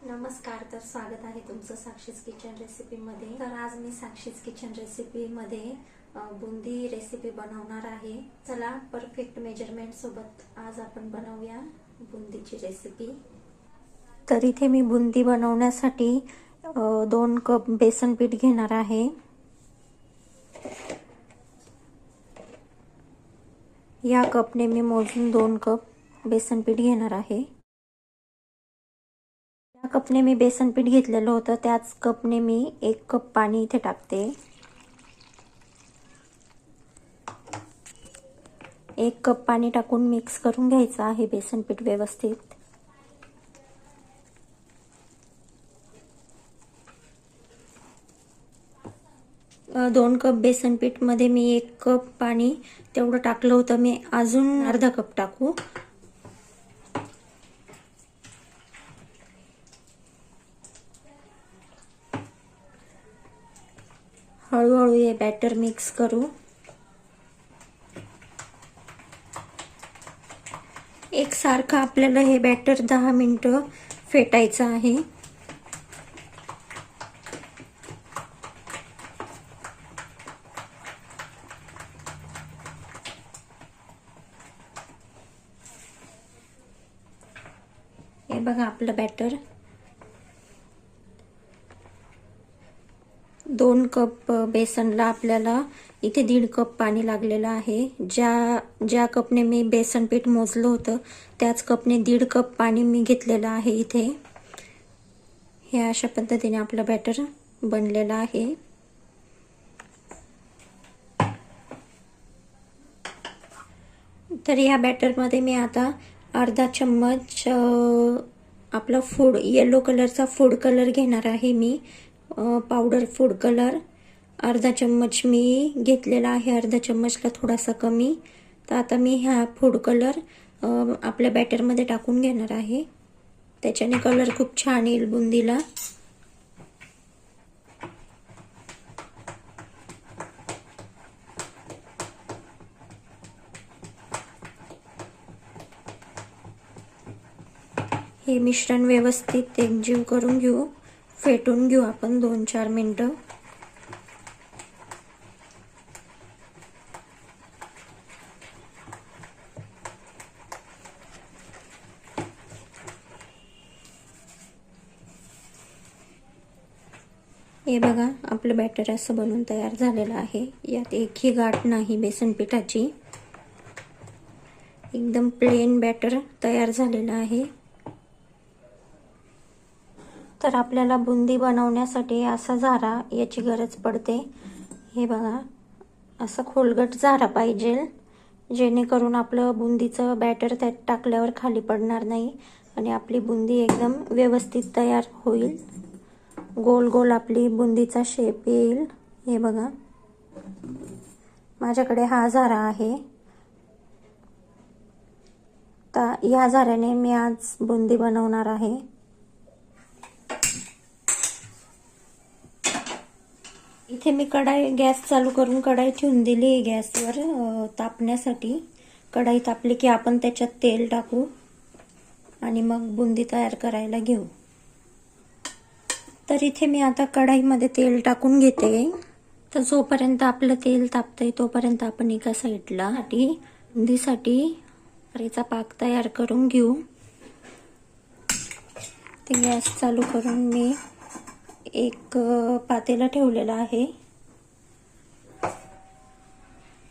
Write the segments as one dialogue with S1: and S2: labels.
S1: नमस्कार. तर स्वागत आहे तुमचं साक्षीज किचन रेसिपीमध्ये. तर आज मी साक्षीज किचन रेसिपीमध्ये बुंदी रेसिपी बनवणार आहे. चला परफेक्ट मेजरमेंट सोबत आज आपण बनवूया बुंदीची रेसिपी. तर इथे मी बुंदी बनवण्यासाठी 2 कप बेसन पीठ घेणार आहे. या कपने मी मोजून 2 कप बेसन पीठ घेणार आहे. या कपने मी बेसन पीठ घेतलेलं होतं, त्याच कपने मी 1 कप पाणी इथे टाकते. 1 कप पाणी टाकून मिक्स करून घ्यायचं आहे बेसन पीठ व्यवस्थित. दोन कप बेसन पीठ मध्ये मी 1 कप पाणी तेवढं टाकलं होतं. मी अजून अर्धा कप टाकू. हळूहळू हे बॅटर मिक्स करू. एकसारखं आपल्याला हे बॅटर 10 मिनिटं फेटायचं आहे. हे बघा आपलं बॅटर. 2 कप बेसनला आपल्याला इथे 1.5 कप पाणी लागलेलं आहे. ज्या कपने मी बेसन पीठ मोजलं होतं त्याच कपने 1.5 कप पाणी मी घेतलेलं आहे इथे. हे अशा पद्धतीने आपलं बॅटर बनलेलं आहे. तर या बॅटरमध्ये मी आता अर्धा चम्मच आपला येलो कलरचा फूड कलर घेणार आहे. मी पावडर फूड कलर अर्धा चम्मच मी घेतलेला आहे. अर्धा चम्मचला थोडासा कमी. तर आता मी हा फूड कलर आपल्या बॅटरमध्ये टाकून घेणार आहे. त्याच्याने कलर खूप छान येईल बुंदीला. हे मिश्रण व्यवस्थित एकजीव करून घेऊ. फेटून घेऊ आपण 2-4 मिनिटं. हे बघा आपलं बॅटर असं बनवून तयार झालेलं आहे. यात एकही गाठ नाही बेसन पिठाची. एकदम प्लेन बॅटर तयार झालेलं आहे. तर आपल्याला बुंदी बनवण्यासाठी असा झारा याची गरज पडते. हे बघा असं खोलगट झारा पाहिजे, जेणेकरून आपलं बुंदीचं बॅटर त्यात टाकल्यावर खाली पडणार नाही आणि आपली बुंदी एकदम व्यवस्थित तयार होईल. गोल गोल आपली बुंदीचा शेप येईल. हे बघा माझ्याकडे हा झारा आहे. तर या झाऱ्याने मी आज बुंदी बनवणार आहे. इथे मी गॅस चालू करून कढाई ठेवून दिली गॅसवर तापण्यासाठी. कढाई तापली की आपण त्याच्यात तेल टाकू आणि मग बुंदी तयार करायला घेऊ. तर इथे मी आता कढाईमध्ये तेल टाकून घेते. तर जोपर्यंत आपलं तेल तापतंय तोपर्यंत आपण एका साईडला बुंदीसाठी साखरेचा पाक तयार करून घेऊ. ते गॅस चालू करून मी एक पातेलं ठेवलेलं आहे.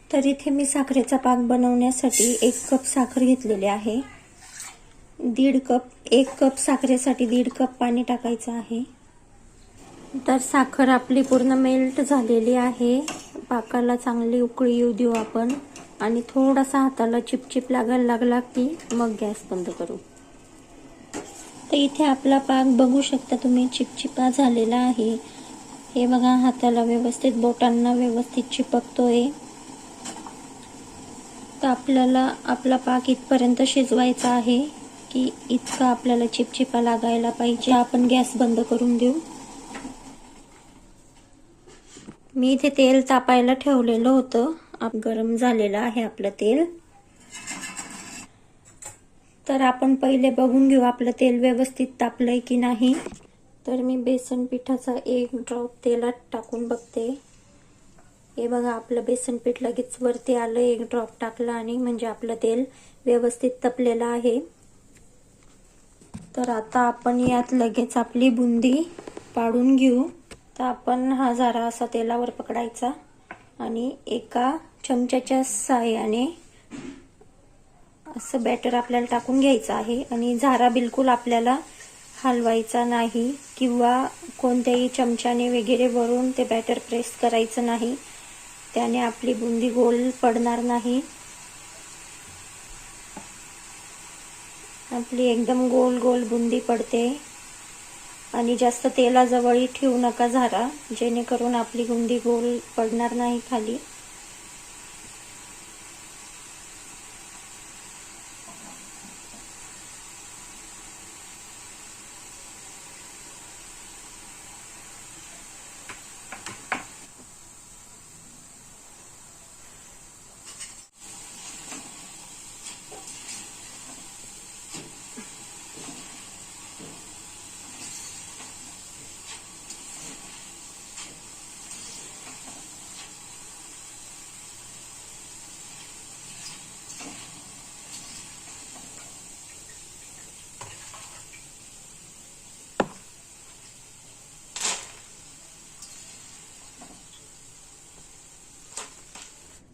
S1: तर इथे मी साखरेचा पाक बनवण्यासाठी 1 कप साखर घेतलेली आहे. 1 कप साखरेसाठी 1.5 कप पाणी टाकायचं आहे. तर साखर आपली पूर्ण मेल्ट झालेली आहे. पाकाला चांगली उकळी येऊ देऊ आपण आणि थोडासा हाताला चिपचिप लागायला लागला की मग गॅस बंद करू. तर इथे आपला पाक बघू शकता तुम्ही, चिपचिपा झालेला आहे. हे बघा हाताला व्यवस्थित, बोटांना व्यवस्थित चिपकतोय. तर आपल्याला आपला पाक इथपर्यंत शिजवायचा आहे की इतका आपल्याला चिपचिपा लागायला पाहिजे. आपण गॅस बंद करून देऊ. मी इथे तेल तापायला ठेवलेलं होतं. गरम झालेलं आहे आपलं तेल. तर आपण पहिले बघून घेऊ आपलं तेल व्यवस्थित तापलंय की नाही. तर मी बेसन पिठाचा 1 ड्रॉप तेलात टाकून बघते. हे बघा, आपलं बेसन पीठ लगेच वरती आलं. 1 ड्रॉप टाकलं आणि म्हणजे आपलं तेल व्यवस्थित तपलेलं आहे. तर आता आपण यात लगेच आपली बुंदी पाडून घेऊ. तर आपण हा झारा असा तेलावर पकडायचा आणि एका चमच्याच्या साहाय्याने असं बॅटर आपल्याला टाकून घ्यायचं आहे. आणि झारा बिलकुल आपल्याला हलवायचा नाही किंवा कोणत्याही चमच्याने वगैरे वरून ते बॅटर प्रेस करायचं नाही. त्याने आपली बुंदी गोल पडणार नाही. आपली एकदम गोल गोल बुंदी पडते. आणि जास्त तेलाजवळही ठेवू नका झारा, जेणेकरून आपली बुंदी गोल पडणार नाही खाली.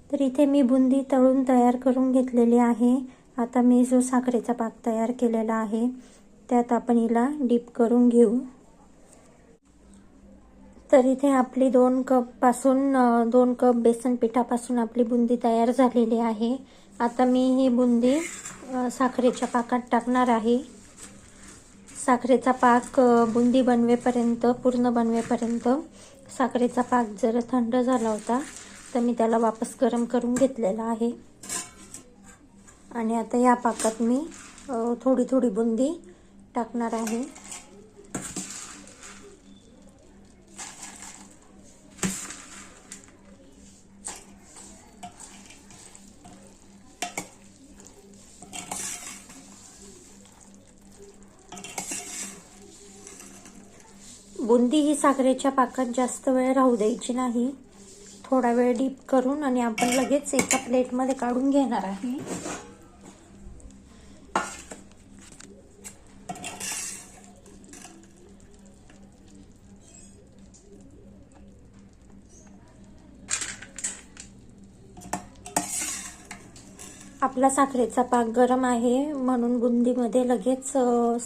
S1: तर इथे मी बुंदी तळून तयार करून घेतलेली आहे. आता मी जो साखरेचा पाक तयार केलेला आहे त्यात आपण हिला डीप करून घेऊ. तर इथे आपली 2 कप बेसन पिठापासून आपली बुंदी तयार झालेली आहे. आता मी ही बुंदी साखरेच्या पाकात टाकणार आहे. साखरेचा पाक बुंदी पूर्ण बनवेपर्यंत साखरेचा पाक जर थंड झाला होता तर मी त्याला वापस गरम करून घेतलेला आहे. आणि आता या पाकात मी थोडी थोडी बुंदी टाकणार आहे. बुंदी ही साखरेच्या पाकात जास्त वेळ राहू द्यायची नाही. थोडा वेळ डीप करून आणि आपण लगेच एका प्लेटमध्ये काढून घेणार आहे. आपला साखरेचा पाक गरम आहे म्हणून बुंदीमध्ये लगेच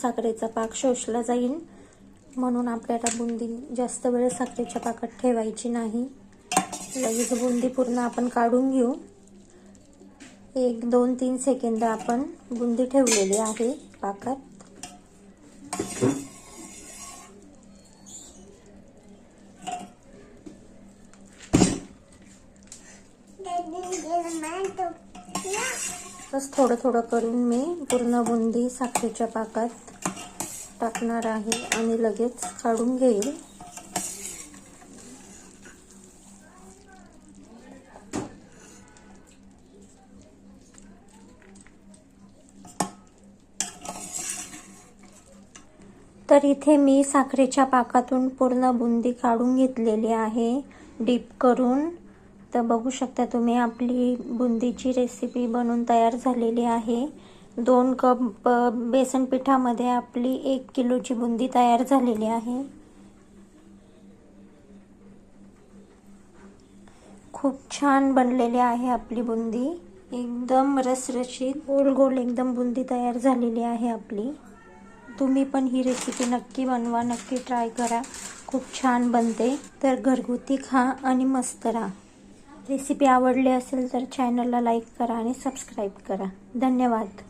S1: साखरेचा पाक शोषला जाईल. म्हणून आपल्याला बुंदी जास्त वेळ साखरेच्या पाकात ठेवायची नाही. लगेच बुंदी पूर्ण आपण काढून घेऊ. 1, 2, 3 सेकंद आपण बुंदी ठेवलेली आहे पाकात. बस थोडं थोडं करून मी पूर्ण बुंदी साखरेच्या पाकात टाकणार आहे आणि लगेच काढून घेईल. तर इथे मी साखरेच्या पाकातून पूर्ण बुंदी काढून घेतलेली आहे डीप करून. तर बघू शकता तुम्ही आपली बुंदीची रेसिपी बनून तयार झालेली आहे. 2 कप बेसन पिठामध्ये आपली 1 किलोची बुंदी तयार झालेली आहे. खूप छान बनलेली आहे आपली बुंदी. एकदम रसरशीत गोल गोल एकदम बुंदी तयार झालेली आहे आपली. तुम्ही पण ही रेसिपी नक्की बनवा, नक्की ट्राय करा. खूप छान बनते. तर घरगुती खा आणि मस्त राहा. रेसिपी आवडली असेल तर चॅनलला लाईक करा आणि सबस्क्राईब करा. धन्यवाद.